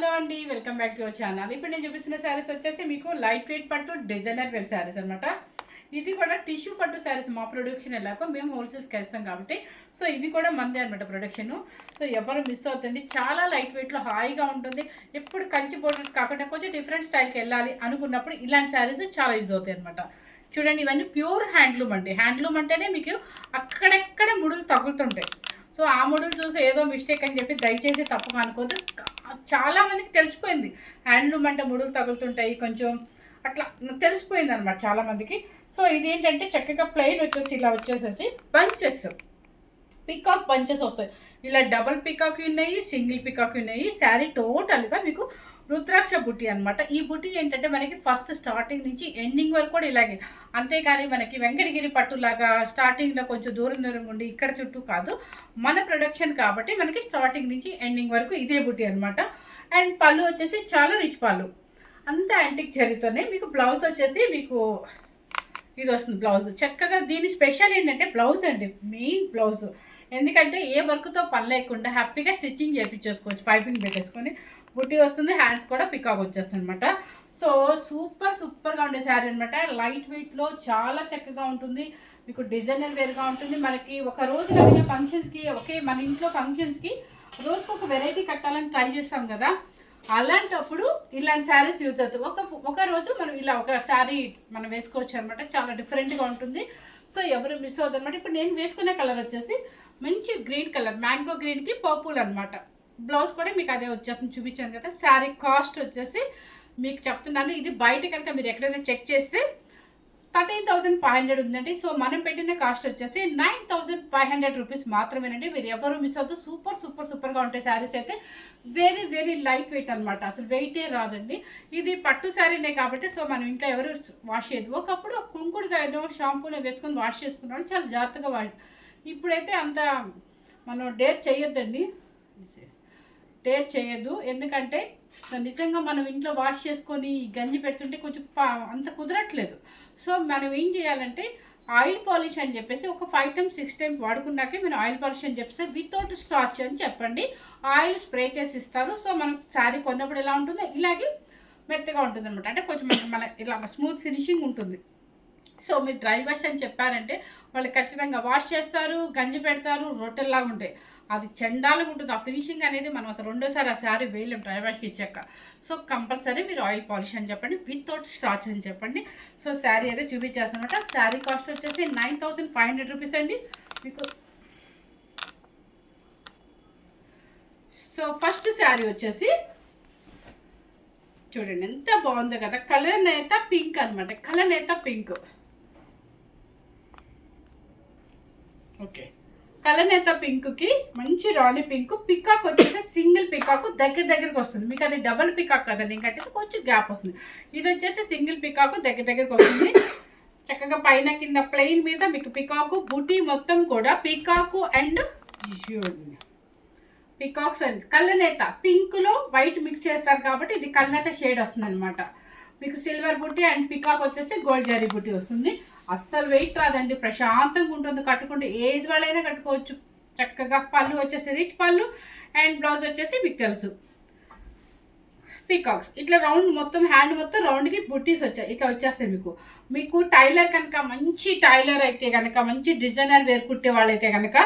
Hello అండి, welcome back to our channel. ఇప్పుడు నేను చూపిస్తున్న శారీస్ వచ్చేసి మీకు లైట్ వెయిట్ పట్టు డిజైనర్ వేర్ శారీస్ అనమాట. ఇది కూడా టిష్యూ పట్టు శారీస్. మా ప్రొడక్షన్ ఎలాగో మేము హోల్సేల్స్కి వేస్తాం కాబట్టి సో ఇవి కూడా మందే అనమాట ప్రొడక్షన్. సో ఎవరు మిస్ అవుతుంది, చాలా లైట్ వెయిట్లో హాయిగా ఉంటుంది. ఎప్పుడు కంచి బోర్డర్స్ కాకుండా కొంచెం డిఫరెంట్ స్టైల్కి వెళ్ళాలి అనుకున్నప్పుడు ఇలాంటి శారీస్ చాలా యూజ్ అవుతాయి అనమాట. చూడండి, ఇవన్నీ ప్యూర్ హ్యాండ్లూమ్ అండి. హ్యాండ్లూమ్ అంటేనే మీకు అక్కడెక్కడ ముడులు తగులుతుంటాయి. సో ఆ మోడల్ చూసి ఏదో మిస్టేక్ అని చెప్పి దయచేసి తప్పుగా అనుకోదు. చాలామందికి తెలిసిపోయింది హ్యాండ్లూమ్ అంటే ముడులు తగులుతుంటాయి, కొంచెం అట్లా తెలిసిపోయింది అనమాట చాలామందికి. సో ఇదేంటంటే చక్కగా ప్లెయిన్ వచ్చేసి ఇలా వచ్చేసేసి బంచెస్, పికాక్ బంచెస్ వస్తాయి. ఇలా డబల్ పికాక్ ఉన్నాయి, సింగిల్ పికాక్ ఉన్నాయి. శారీ టోటల్గా మీకు రుద్రాక్ష బుట్టి అనమాట. ఈ బుట్టి ఏంటంటే మనకి ఫస్ట్ స్టార్టింగ్ నుంచి ఎండింగ్ వరకు కూడా ఇలాగే. అంతేగాని మనకి వెంకటగిరి పట్టులాగా స్టార్టింగ్లో కొంచెం దూరం దూరం ఉండి ఇక్కడ చుట్టూ కాదు. మన ప్రొడక్షన్ కాబట్టి మనకి స్టార్టింగ్ నుంచి ఎండింగ్ వరకు ఇదే బుట్టి అనమాట. అండ్ పళ్ళు వచ్చేసి చాలా రిచ్ పళ్ళు, అంత యాంటిక్ జరీతోనే. మీకు బ్లౌజ్ వచ్చేసి మీకు ఇది వస్తుంది బ్లౌజ్. చక్కగా దీని స్పెషల్ ఏంటంటే బ్లౌజ్ అండి, మెయిన్ బ్లౌజ్. ఎందుకంటే ఏ వర్క్తో పని లేకుండా హ్యాపీగా స్టిచ్చింగ్ చేయించేసుకోవచ్చు. పైపింగ్ పెట్టేసుకొని బుట్టి వస్తుంది, హ్యాండ్స్ కూడా పికాక్ వచ్చేస్తుంది అనమాట. సో సూపర్గా ఉండే శారీ అనమాట. లైట్ వెయిట్లో చాలా చక్కగా ఉంటుంది. మీకు డిజైనర్ వేర్గా ఉంటుంది. మనకి ఒక రోజు కలిగే ఫంక్షన్స్కి, మన ఇంట్లో ఫంక్షన్స్కి రోజుకు ఒక వెరైటీ కట్టాలని ట్రై చేస్తాం కదా, అలాంటప్పుడు ఇలాంటి శారీస్ యూజ్ అవుతాయి. ఒక రోజు మనం ఇలా ఒక శారీ మనం వేసుకోవచ్చు అనమాట. చాలా డిఫరెంట్గా ఉంటుంది. సో ఎవరు మిస్ అవుతుంది అనమాట. ఇప్పుడు నేను వేసుకునే కలర్ వచ్చేసి మంచి గ్రీన్ కలర్, మ్యాంగో గ్రీన్కి పర్పుల్ అనమాట. బ్లౌజ్ కూడా మీకు అదే వచ్చేస్తుంది, చూపించాను కదా. శారీ కాస్ట్ వచ్చేసి మీకు చెప్తున్నాను, ఇది బయట కనుక మీరు ఎక్కడైనా చెక్ చేస్తే 13,500 ఉందండి. సో మనం పెట్టిన కాస్ట్ వచ్చేసి 9,500 రూపీస్ మాత్రమేనండి. మీరు ఎవరు మిస్ అవుతూ సూపర్గా ఉంటాయి శారీస్ అయితే. వెరీ లైట్ వెయిట్ అనమాట, అసలు వెయిటే రాదండి. ఇది పట్టు శారీనే కాబట్టి సో మనం ఇంట్లో ఎవరు వాష్ చేయదు. ఒకప్పుడు కుంకుడుగాయనో షాంపూనో వేసుకొని వాష్ చేసుకున్నాడు, చాలా జాగ్రత్తగా వాష్. ఇప్పుడైతే అంత మనం డేర్ చేయొద్దండి, డేర్ చేయొద్దు. ఎందుకంటే నిజంగా మనం ఇంట్లో వాష్ చేసుకొని గంజి పెడుతుంటే కొంచెం అంత కుదరట్లేదు. సో మనం ఏం చేయాలంటే ఆయిల్ పాలిష్ అని చెప్పేసి ఒక 5 times 6 times వాడుకున్నాకే మనం ఆయిల్ పాలిష్ అని చెప్పేసి వితౌట్ స్టార్చ్ అని చెప్పండి. ఆయిల్ స్ప్రే చేసి ఇస్తారు. సో మనం శారీ కొన్నప్పుడు ఎలా ఉంటుందో ఇలాగే మెత్తగా ఉంటుంది అనమాట. అంటే కొంచెం మన ఇలా స్మూత్ ఫినిషింగ్ ఉంటుంది. సో మీరు డ్రై వాష్ అని చెప్పారంటే వాళ్ళు ఖచ్చితంగా వాష్ చేస్తారు, గంజి పెడతారు, రొట్టెల్లాగా ఉంటాయి. అది చండాలంగా ఉంటుంది. ఆ ఫినిషింగ్ అనేది మనం అసలు రెండోసారి ఆ శారీ వేయలేం డ్రై వాష్కి ఇచ్చాక. సో కంపల్సరీ మీరు ఆయిల్ పాలిష్ అని చెప్పండి, వితౌట్ స్టార్చ్ అని చెప్పండి. సో శారీ అయితే చూపించేస్తానమాట. శారీ కాస్ట్ వచ్చేసి 9,500 రూపీస్ అండి మీకు. సో ఫస్ట్ శారీ వచ్చేసి చూడండి ఎంత బాగుందో కదా. కలర్ నేత పింక్ అనమాట, కలర్ నేత పింక్. ఓకే, కలర్ నేత పింక్కి మంచి రాణి పింక్. పికాక్ వచ్చేసి సింగిల్ పికాక్ దగ్గరికి వస్తుంది. మీకు అది డబుల్ పికాక్ కదండి, ఇంకైతే కొంచెం గ్యాప్ వస్తుంది. ఇది వచ్చేసి సింగిల్ పికాక్ దగ్గరికి వస్తుంది. చక్కగా పైన కింద ప్లెయిన్ మీద మీకు పికాకు, బుటీ మొత్తం కూడా పికాకు అండ్ పికాక్స్ అండ్ కళ్ళనేత పింక్లో వైట్ మిక్స్ చేస్తారు కాబట్టి ఇది కళ్ళనేత షేడ్ వస్తుంది అనమాట. మీకు సిల్వర్ బుట్టి అండ్ పికాక్ వచ్చేసి గోల్డ్ జరీ బుట్టి వస్తుంది. అస్సలు వెయిట్ రాదండి, ప్రశాంతంగా ఉంటుంది. కట్టుకుంటే ఏజ్ వాళ్ళైనా కట్టుకోవచ్చు చక్కగా. పళ్ళు వచ్చేసి రిచ్ పళ్ళు అండ్ బ్లౌజ్ వచ్చేసి మీకు తెలుసు పికాక్స్. ఇట్లా రౌండ్ మొత్తం హ్యాండ్ మొత్తం రౌండ్కి బుట్టీస్ వచ్చాయి, ఇట్లా వచ్చేస్తాయి మీకు టైలర్ కనుక మంచి టైలర్ అయితే కనుక, మంచి డిజైనర్ వేర్ కుట్టే వాళ్ళైతే కనుక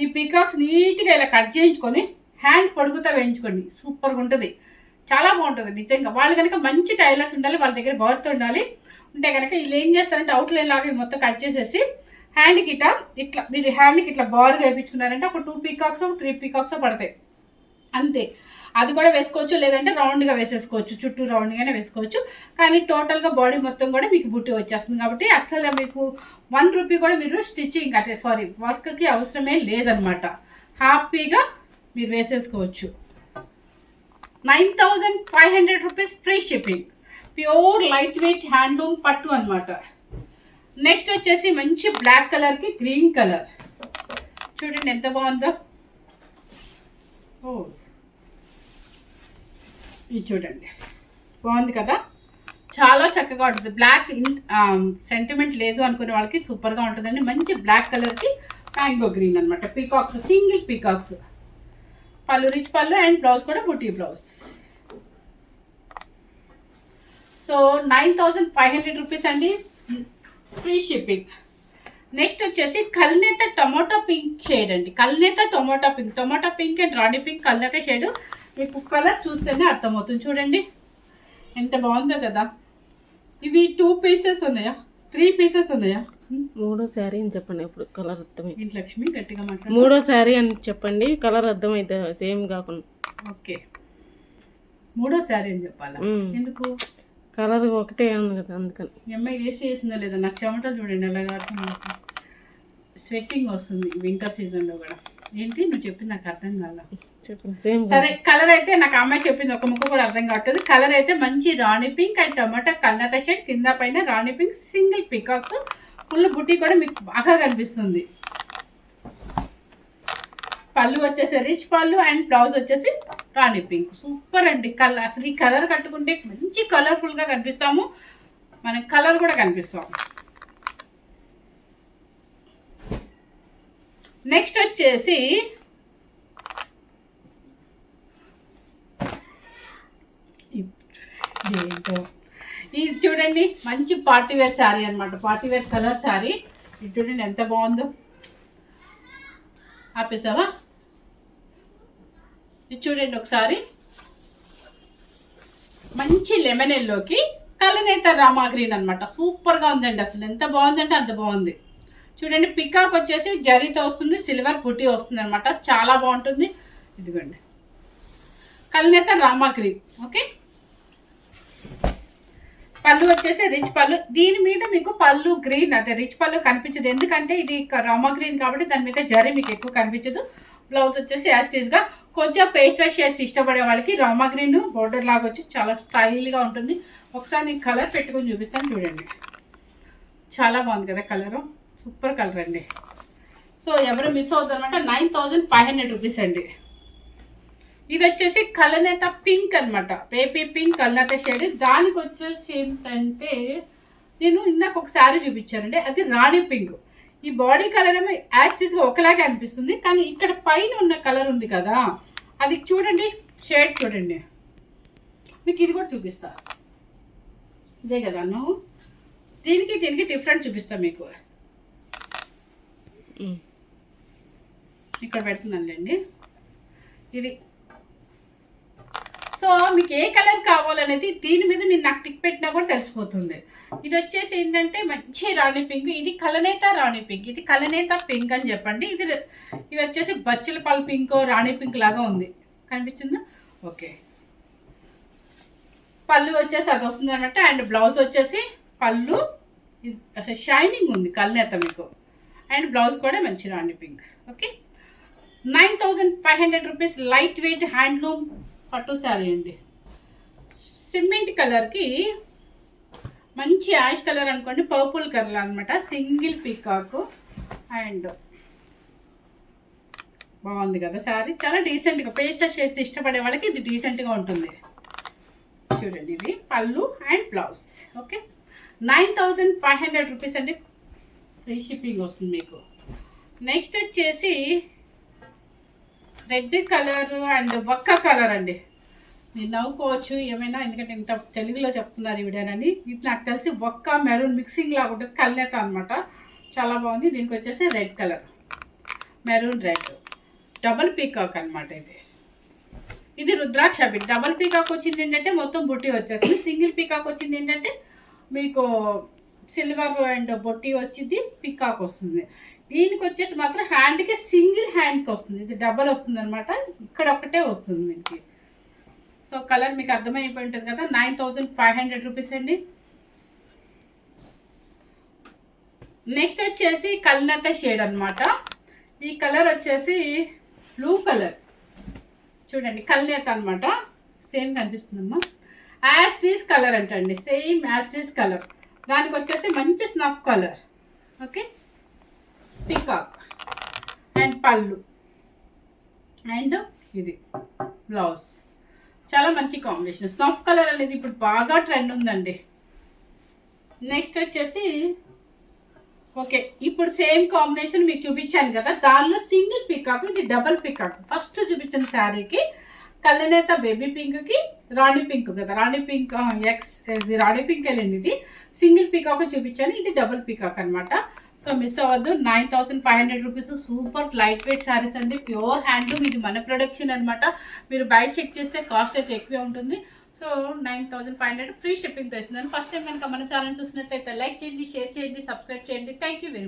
ఈ పికాక్స్ నీట్గా ఇలా కట్ చేయించుకొని హ్యాండ్ పొడుగుతా వేయించుకోండి. సూపర్గా ఉంటుంది, చాలా బాగుంటుంది నిజంగా. వాళ్ళు కనుక మంచి టైలర్స్ ఉండాలి, వాళ్ళ దగ్గర బర్త్ ఉండాలి. ఉంటే కనుక వీళ్ళు ఏం చేస్తారంటే అవుట్లైన్ లాగా మొత్తం కట్ చేసేసి హ్యాండ్కి ఇట్లా మీరు హ్యాండ్కి ఇట్లా బార్గా వేయించుకున్నారంటే ఒక 2 పీకాక్స్ 3 పీకాక్స్ పడతాయి అంతే. అది కూడా వేసుకోవచ్చు, లేదంటే రౌండ్గా వేసేసుకోవచ్చు, చుట్టూ రౌండ్గానే వేసుకోవచ్చు. కానీ టోటల్గా బాడీ మొత్తం కూడా మీకు బుట్టి వచ్చేస్తుంది కాబట్టి అస్సలు మీకు 1 రూపీ కూడా మీరు స్టిచ్చింగ్ అంటే వర్క్కి అవసరమే లేదనమాట. హ్యాపీగా మీరు వేసేసుకోవచ్చు. 9,500 rupees free shipping. Pure light weight handloom పట్టు అనమాట. నెక్స్ట్ వచ్చేసి మంచి బ్లాక్ కలర్కి గ్రీన్ కలర్. చూడండి ఎంత బాగుందో. ఇది చూడండి బాగుంది కదా, చాలా చక్కగా ఉంటుంది. బ్లాక్ సెంటిమెంట్ లేదు అనుకునే వాళ్ళకి సూపర్గా ఉంటుందండి. మంచి బ్లాక్ కలర్కి మ్యాంగో గ్రీన్ అనమాట. Peacocks, single peacocks. పళ్ళు రిచ్ పళ్ళు అండ్ బ్లౌజ్ కూడా బుటీ బ్లౌజ్. సో 9500 రూపీస్ అండి, ఫ్రీ షిప్పింగ్. నెక్స్ట్ వచ్చేసి కల్నేత టొమాటో పింక్ షేడ్ అండి. కల్నేత టొమాటో పింక్ అండ్ రాణి పింక్ కల్నేత షేడ్. మీకు కలర్ చూస్తేనే అర్థమవుతుంది. చూడండి ఎంత బాగుందో కదా. ఇవి 2 పీసెస్ ఉన్నాయా, 3 పీసెస్ ఉన్నాయా? మూడో శారీ అని చెప్పండి. ఇప్పుడు కలర్ అర్థమైంది. లక్ష్మి గట్టిగా మాట్లాడు. మూడో శారీ అని చెప్పండి, కలర్ అర్థమైతే సేమ్ కాకుండా. ఓకే, మూడో శారీ అని చెప్పాలా? ఎందుకు? కలర్ ఒకటే ఉంది కదా, అందుకని. అమ్మాయి వేసి వేసిందో లేదా? నాకు చెమటలు చూడండి అలాగా, స్వెట్టింగ్ వస్తుంది వింటర్ సీజన్లో కూడా. ఏంటి నువ్వు చెప్పింది నాకు అర్థం కాల. చెప్పండి సేమ్. సరే, కలర్ అయితే నాకు అమ్మాయి చెప్పింది ఒక ముక్క కూడా అర్థం కావట్లేదు. కలర్ అయితే మంచి రాణి పింక్ అండ్ టమాటా కల్నేత షేడ్, కింద పైన రాణి పింక్ సింగిల్ పికాక్స్, ఫుల్ బుట్టి కూడా మీకు బాగా కనిపిస్తుంది. పళ్ళు వచ్చేసి రిచ్ పళ్ళు అండ్ బ్లౌజ్ వచ్చేసి రాణి పింక్. సూపర్ అండి. కలర్ అసలు ఈ కలర్ కట్టుకుంటే మంచి కలర్ఫుల్గా కనిపిస్తాము, మనకి కలర్ కూడా కనిపిస్తాం. నెక్స్ట్ వచ్చేసి ఇది చూడండి, మంచి పార్టీ వేర్ శారీ అనమాట. Party wear colour sari. ఇది చూడండి ఎంత బాగుందో. ఆపేసావా? ఇది చూడండి ఒకసారి, మంచి లెమన్ ఎల్లోకి కలనేత రామా గ్రీన్ అనమాట. సూపర్గా ఉందండి. అసలు ఎంత బాగుందంటే అంత బాగుంది. చూడండి పికాక్ వచ్చేసి జరీతో వస్తుంది, సిల్వర్ బుట్టి వస్తుంది అనమాట. చాలా బాగుంటుంది. ఇదిగోండి కలనేత రామా గ్రీన్. ఓకే, పళ్ళు వచ్చేసి రిచ్ పళ్ళు. దీని మీద మీకు పళ్ళు గ్రీన్, అదే రిచ్ పళ్ళు కనిపించదు, ఎందుకంటే ఇది రామా గ్రీన్ కాబట్టి దాని మీద జరీ మీకు ఎక్కువ కనిపించదు. బ్లౌజ్ వచ్చేసి యాస్టీస్గా కొంచెం పేస్టల్ షేడ్స్ ఇష్టపడే వాళ్ళకి రామా గ్రీన్ బోర్డర్ లాగా వచ్చి చాలా స్టైల్గా ఉంటుంది. ఒకసారి నేను కలర్ పెట్టుకొని చూపిస్తాను చూడండి. చాలా బాగుంది కదా కలరు, సూపర్ కలర్ అండి. సో ఎవరు మిస్ అవుతారు అనమాట. 9500 రూపీస్ అండి. ఇది వచ్చేసి కలనేత పింక్ అనమాట, బేబీ పింక్ కలనేత షేడ్. దానికి వచ్చేసి ఏంటంటే నేను ఇందాక ఒక శారీ చూపించానండి, అది రాణి పింక్. ఈ బాడీ కలర్ ఏమో యాస్టిస్గా ఒకలాగే అనిపిస్తుంది, కానీ ఇక్కడ పైన ఉన్న కలర్ ఉంది కదా, అది చూడండి షేడ్ చూడండి. మీకు ఇది కూడా చూపిస్తా, ఇదే కదా నువ్వు. దీనికి డిఫరెంట్ చూపిస్తా మీకు. ఇక్కడ పెడుతున్నానులేండి ఇది. సో మీకు ఏ కలర్ కావాలనేది దీని మీద మీరు నాకు టిక్ పెట్టినా కూడా తెలిసిపోతుంది. ఇది వచ్చేసి ఏంటంటే మంచి రాణి పింక్. ఇది కలనేత రాణి పింక్, ఇది కలనేత పింక్ అని చెప్పండి. ఇది వచ్చేసి బచ్చలపాల్ పింక్ రాణి పింక్ లాగా ఉంది, కనిపిస్తుందా? ఓకే, పళ్ళు వచ్చేసి అది వస్తుంది అనమాట. అండ్ బ్లౌజ్ వచ్చేసి పళ్ళు అసలు షైనింగ్ ఉంది కలనేత మీకు, అండ్ బ్లౌజ్ కూడా మంచి రాణి pink. Okay, 9500 rupees light weight handloom పట్టు శారీ అండి. సిమెంట్ కలర్కి మంచి యాష్ కలర్ అనుకోండి, పర్పుల్ కలర్ అనమాట. సింగిల్ పీకాక్ అండ్ బాగుంది కదా శారీ. చాలా డీసెంట్గా పేస్టల్ షేడ్స్ ఇష్టపడే వాళ్ళకి ఇది డీసెంట్గా ఉంటుంది. చూడండి ఇది పళ్ళు అండ్ బ్లౌజ్. ఓకే, 9500 రూపీస్ అండి, ఫ్రీ షిప్పింగ్ వస్తుంది మీకు. నెక్స్ట్ వచ్చేసి రెడ్ కలర్ అండ్ వక్క కలర్ అండి. మీరు నవ్వుకోవచ్చు ఏమైనా, ఎందుకంటే ఇంత తెలుగులో చెప్తున్నారు ఈ వీడియోనని. ఇది నాకు తెలిసి వక్క మెరూన్ మిక్సింగ్ లాగా ఉంటుంది, కల్నేత అనమాట. చాలా బాగుంది. దీనికి వచ్చేసి red colour, maroon red, double peacock అనమాట. ఇది రుద్రాక్ష బిట్. డబల్ పీకాక్ వచ్చింది ఏంటంటే మొత్తం బుట్టి వచ్చేస్తుంది. సింగిల్ పీకాక్ వచ్చింది ఏంటంటే మీకు సిల్వర్ అండ్ బొట్టి వచ్చింది, పీకాక్ వస్తుంది. దీనికి వచ్చేసి మాత్రం హ్యాండ్కి సింగిల్ హ్యాండ్కి వస్తుంది, ఇది డబల్ వస్తుంది అనమాట. ఇక్కడ ఒకటే వస్తుంది మీకు. సో కలర్ మీకు అర్థమైపోయి ఉంటుంది కదా. 9500 రూపీస్ అండి. నెక్స్ట్ వచ్చేసి కల్నేత షేడ్ అనమాట. ఈ కలర్ వచ్చేసి బ్లూ కలర్. చూడండి కల్నేత అనమాట, సేమ్ కనిపిస్తుందమ్మా. యాస్టీస్ కలర్ అంటండి, సేమ్ యాస్టీస్ కలర్. దానికి వచ్చేసి మంచి snuff colour. Okay, peacock and పళ్ళు అండ్ ఇది బ్లౌజ్. చాలా మంచి కాంబినేషన్. స్నఫ్ కలర్ అనేది ఇప్పుడు బాగా ట్రెండ్ ఉందండి. నెక్స్ట్ వచ్చేసి ఓకే, ఇప్పుడు సేమ్ కాంబినేషన్ మీకు చూపించాను కదా, దానిలో సింగిల్ పికాక్, ఇది డబల్ పికాక్. ఫస్ట్ చూపించిన శారీకి కళ్ళనేత బేబీ పింక్కి రాణి పింక్ కదా, రాణి పింక్ ఇది రాణి పింక్ వెళ్ళండి. ఇది సింగిల్ పీకాక్ చూపించాను, ఇది డబుల్ పీకాక్ అనమాట. సో మిస్ అవ్వద్దు. 9500 rupees super light weight saris అండి, ప్యూర్ హ్యాండ్లూమ్. ఇది మన ప్రొడక్షన్ అనమాట. మీరు బయట చెక్ చేస్తే కాస్ట్ అయితే ఎక్కువే ఉంటుంది. సో 9500 ఫ్రీ షిప్పింగ్తో ఇస్తున్నాను. ఫస్ట్ టైం కనుక మన ఛానల్ చూసినట్లయితే లైక్ చేయండి, షేర్ చేయండి, సబ్స్క్రైబ్ చేయండి. Thank you very much.